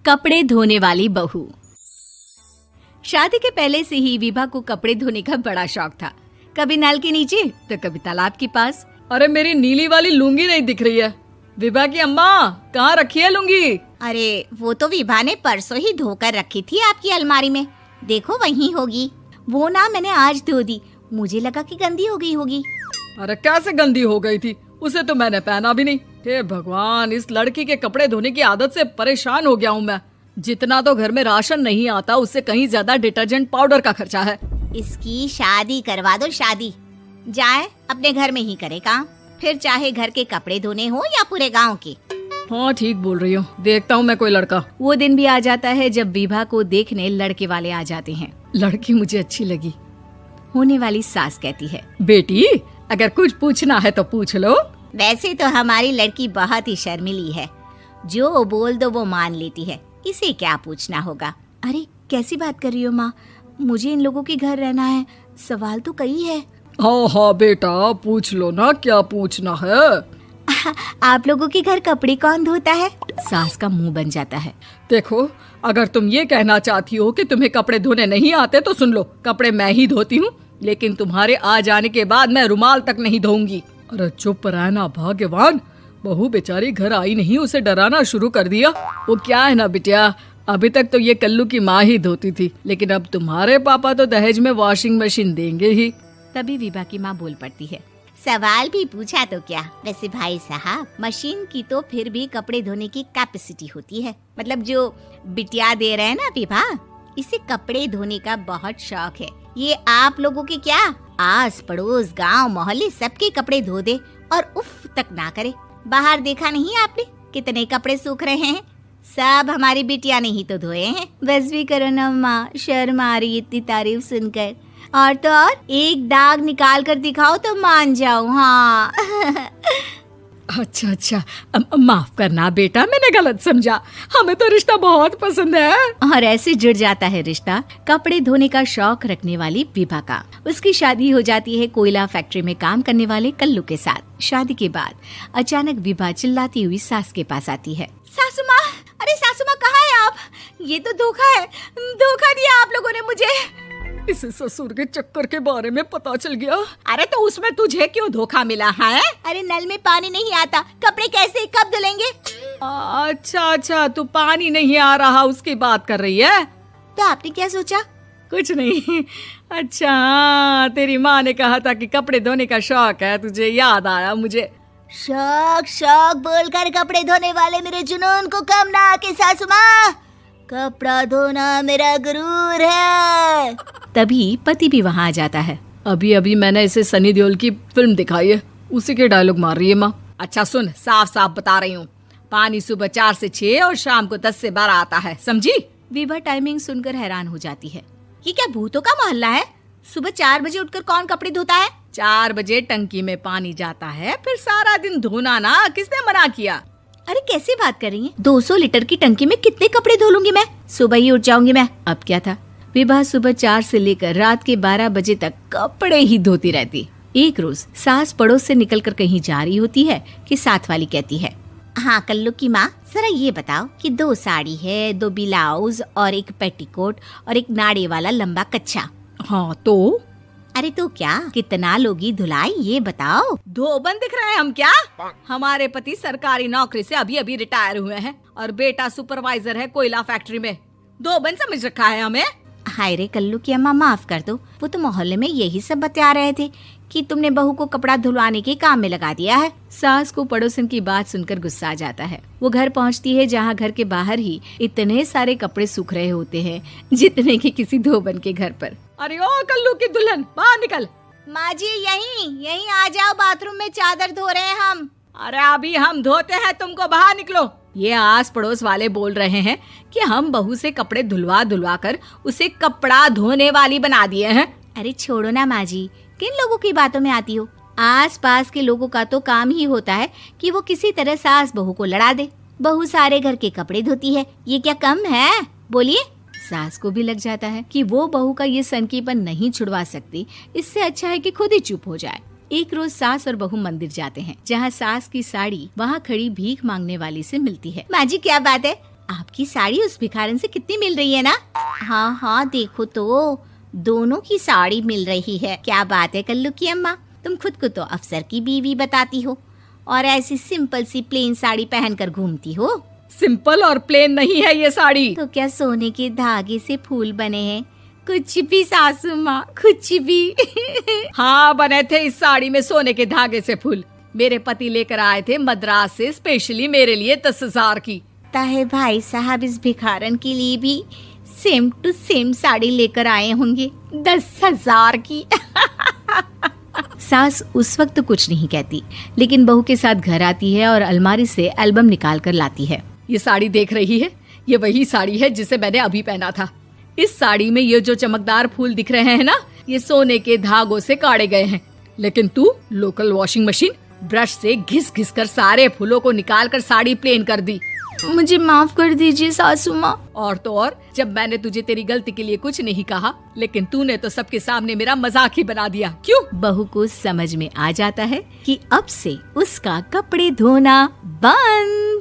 कपड़े धोने वाली बहू। शादी के पहले से ही विभा को कपड़े धोने का बड़ा शौक था। कभी नल के नीचे तो कभी तालाब के पास। अरे मेरी नीली वाली लुंगी नहीं दिख रही है। विभा की अम्मा, कहाँ रखी है लुंगी? अरे वो तो विभा ने परसों ही धोकर रखी थी आपकी अलमारी में, देखो वहीं होगी। वो ना मैंने आज धो दी, मुझे लगा कि गंदी हो गई होगी। अरे कैसे गंदी हो गई थी? उसे तो मैंने पहना भी नहीं। हे भगवान, इस लड़की के कपड़े धोने की आदत से परेशान हो गया हूँ मैं। जितना तो घर में राशन नहीं आता, उससे कहीं ज्यादा डिटर्जेंट पाउडर का खर्चा है। इसकी शादी करवा दो, शादी जाए अपने घर में ही करे काम, फिर चाहे घर के कपड़े धोने हो या पूरे गांव के। हाँ ठीक बोल रही हो, देखता हूँ मैं कोई लड़का। वो दिन भी आ जाता है जब विभा को देखने लड़के वाले आ जाते हैं। लड़की मुझे अच्छी लगी। होने वाली सास कहती है, बेटी अगर कुछ पूछना है तो पूछ लो। वैसे तो हमारी लड़की बहुत ही शर्मिली है, जो बोल दो वो मान लेती है, इसे क्या पूछना होगा। अरे कैसी बात कर रही हो माँ, मुझे इन लोगों के घर रहना है, सवाल तो कई है। हाँ हाँ बेटा, पूछ लो ना, क्या पूछना है। आप लोगों के घर कपड़े कौन धोता है? सास का मुंह बन जाता है। देखो, अगर तुम ये कहना चाहती हो कि तुम्हें कपड़े धोने नहीं आते तो सुन लो, कपड़े मैं ही धोती हूँ, लेकिन तुम्हारे आ जाने के बाद मैं रुमाल तक नहीं धोऊंगी। अरे चुप रहना भाग्यवान, बहू बेचारी घर आई नहीं, उसे डराना शुरू कर दिया। वो क्या है ना बिटिया, अभी तक तो ये कल्लू की माँ ही धोती थी, लेकिन अब तुम्हारे पापा तो दहेज में वॉशिंग मशीन देंगे ही। तभी विभा की माँ बोल पड़ती है, सवाल भी पूछा तो क्या। वैसे भाई साहब, मशीन की तो फिर भी कपड़े धोने की कैपेसिटी होती है। मतलब जो बिटिया दे रहे हैं ना विभा, इसे कपड़े धोने का बहुत शौक है। ये आप लोगों के क्या, आस पड़ोस गांव मोहल्ले सबके कपड़े धो दे और उफ तक ना करे। बाहर देखा नहीं आपने कितने कपड़े सूख रहे हैं? सब हमारी बिटिया ने ही तो धोए हैं। बस भी करो ना माँ, शर्म आ रही इतनी तारीफ सुनकर। और तो और एक दाग निकाल कर दिखाओ तो मान जाओ। हाँ अच्छा, माफ करना बेटा, मैंने गलत समझा। हमें तो रिश्ता बहुत पसंद है। और ऐसे जुड़ जाता है रिश्ता कपड़े धोने का शौक रखने वाली विभा का। उसकी शादी हो जाती है कोयला फैक्ट्री में काम करने वाले कल्लू के साथ। शादी के बाद अचानक विभा चिल्लाती हुई सास के पास आती है। सासू माँ, अरे सासू माँ कहाँ है आप? ये तो धोखा है, धोखा दिया आप लोगों ने मुझे। इसे ससुर के चक्कर के बारे में पता चल गया। अरे तो उसमें तुझे क्यों धोखा मिला है? अरे नल में पानी नहीं आता, कपड़े कैसे कब धुलेंगे? अच्छा, तू पानी नहीं आ रहा उसकी बात कर रही है। तो आपने क्या सोचा? कुछ नहीं। अच्छा, तेरी माँ ने कहा था कि कपड़े धोने का शौक है तुझे, याद आया मुझे। शौक बोलकर कपड़े धोने वाले मेरे जुनून को कम ना आके सासू माँ, कपड़ा धोना मेरा गुरूर है। तभी पति भी वहाँ आ जाता है। अभी मैंने इसे सनी देओल की फिल्म दिखाई है, उसी के डायलॉग मार रही है माँ। अच्छा सुन, साफ बता रही हूँ, पानी सुबह 4 से 6 और शाम को 10 से 12 आता है, समझी? विभा टाइमिंग सुनकर हैरान हो जाती है। ये क्या भूतों का मोहल्ला है? सुबह 4 बजे उठकर कौन कपड़े धोता है? 4 बजे टंकी में पानी जाता है, फिर सारा दिन धोना ना, किसने मना किया? अरे कैसी बात कर रही हैं? 200 लीटर की टंकी में कितने कपड़े धो लूंगी मैं? सुबह ही उठ जाऊंगी मैं। अब क्या था, विभा सुबह 4 से लेकर रात के 12 बजे तक कपड़े ही धोती रहती। एक रोज सास पड़ोस से निकलकर कहीं जा रही होती है कि साथ वाली कहती है, हाँ कल्लू की माँ, जरा ये बताओ कि 2 साड़ी है, 2 ब्लाउज और एक पेटीकोट और एक नाड़े वाला लंबा कच्छा। हाँ तो? अरे तो क्या, कितना लोगी धुलाई ये बताओ। धोबन दिख रहे हैं हम क्या? हमारे पति सरकारी नौकरी से अभी रिटायर हुए हैं और बेटा सुपरवाइजर है कोयला फैक्ट्री में। धोबन समझ रखा है हमें। हाय रे कल्लू की अम्मा, माफ कर दो, वो तो मोहल्ले में यही सब बता रहे थे कि तुमने बहू को कपड़ा धुलवाने के काम में लगा दिया है। सास को पड़ोसन की बात सुनकर गुस्सा आ जाता है। वो घर पहुंचती है जहां घर के बाहर ही इतने सारे कपड़े सूख रहे होते हैं जितने कि किसी धोबन के घर पर। अरे ओ कल्लू की दुल्हन, बाहर निकल। माँ जी यहीं आ जाओ, बाथरूम में चादर धो रहे हैं हम। अरे अभी हम धोते हैं, तुमको बाहर निकलो। ये आस पड़ोस वाले बोल रहे हैं कि हम बहू से कपड़े धुलवा कर उसे कपड़ा धोने वाली बना दिए हैं। अरे छोड़ो ना माँ जी, किन लोगों की बातों में आती हो? आस पास के लोगों का तो काम ही होता है कि वो किसी तरह सास बहू को लड़ा दे। बहू सारे घर के कपड़े धोती है, ये क्या कम है? बोलिए। सास को भी लग जाता है कि वो बहू का ये सनकीपन नहीं छुड़वा सकती, इससे अच्छा है कि खुद ही चुप हो जाए। एक रोज सास और बहू मंदिर जाते हैं, जहाँ सास की साड़ी वहाँ खड़ी भीख मांगने वाली से मिलती है। माँ जी क्या बात है, आपकी साड़ी उस भिखारन से कितनी मिल रही है ना? हाँ हाँ देखो तो, दोनों की साड़ी मिल रही है। क्या बात है कल्लू की अम्मा, तुम खुद को तो अफसर की बीवी बताती हो और ऐसी सिंपल सी प्लेन साड़ी पहनकर घूमती हो। सिंपल और प्लेन नहीं है ये साड़ी। तो क्या सोने के धागे से फूल बने हैं? कुछ भी सासू माँ, कुछ भी। हाँ बने थे इस साड़ी में सोने के धागे से फूल। मेरे पति लेकर आए थे मद्रास से स्पेशली मेरे लिए 10,000 की। ताहे भाई साहब इस भिखारन के लिए भी सेम टू सेम साड़ी लेकर आए होंगे 10,000 की। सास उस वक्त तो कुछ नहीं कहती, लेकिन बहू के साथ घर आती है और अलमारी से एल्बम निकाल कर लाती है। ये साड़ी देख रही है, ये वही साड़ी है जिसे मैंने अभी पहना था। इस साड़ी में ये जो चमकदार फूल दिख रहे हैं ना, ये सोने के धागों से काढ़े गए हैं। लेकिन तू लोकल वॉशिंग मशीन ब्रश से घिस घिस कर सारे फूलों को निकाल कर साड़ी प्लेन कर दी। मुझे माफ कर दीजिए सासू माँ। और तो और, जब मैंने तुझे तेरी गलती के लिए कुछ नहीं कहा, लेकिन तूने तो सबके सामने मेरा मजाक ही बना दिया। क्यों? बहू को समझ में आ जाता है कि अब से उसका कपड़े धोना बंद।